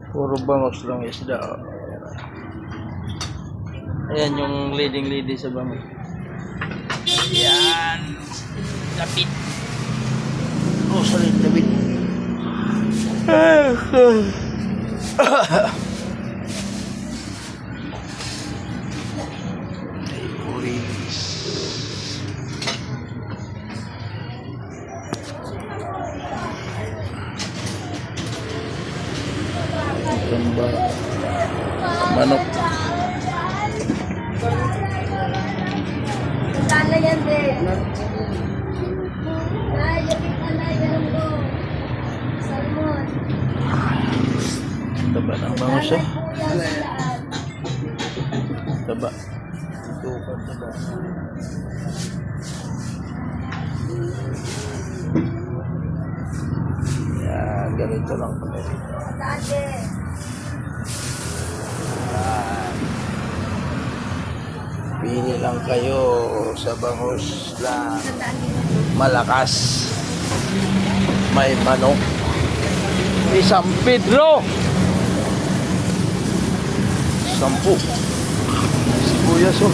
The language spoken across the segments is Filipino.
Puro bangos lang isda. Ayan yung leading sa bangos. Ayan. Lapit. Oh, sorry, lapit. Oris. Gamba. Manok. Sana yan din. Ay, yan mo. Salmon. Taba ng bangos eh. Taba. Tukan taba. Yan, ganito lang kami rito. Pili lang kayo sa bangus lang malakas. May manok. May San Pedro. 10. Sibuyas oh.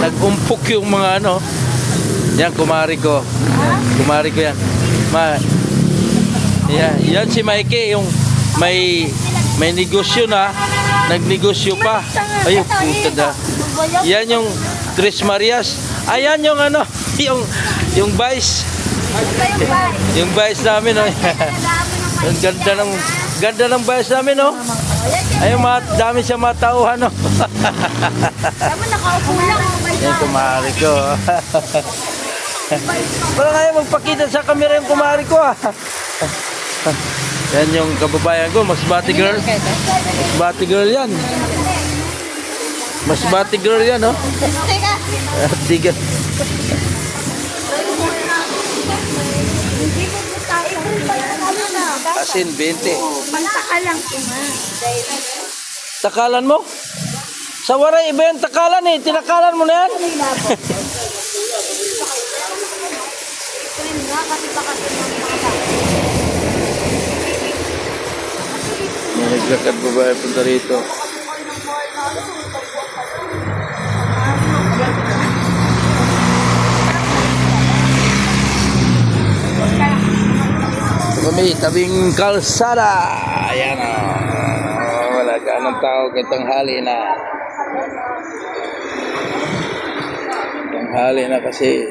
Nag-umpok yung mga ano. Yan, kumari ko. Kumari ko yan. Yan si Mikey, yung may negosyo na. Nagnegosyo pa. Ayun, puta na. Yan yung Tres Marias. Ayan yung ano, yung vice. Yung vice namin, oh. Ang ganda ng vice namin, oh. Ayun, dami siya matauhan, oh. Tama, nakaupo lang. Yan, kumari ko. Wala nga yung magpakita sa camera yung kumari ko, ah. Yan yung kababayan ko, Masbate girl. Masbate girl yan. Masbate girl yan, oh. Tiga. Asin, 20. Pantaka lang po nga. Takalan mo? Sa waray, iba yung takalan eh. Tinakalan mo na yan. Naglakad babae punta rito. Kami, tabing kalsada. Ayan o. Wala ka ng tao kay tanghali na. Tanghali na kasi.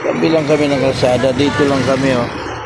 Tabi lang kami ng kalsada. Dito lang kami o.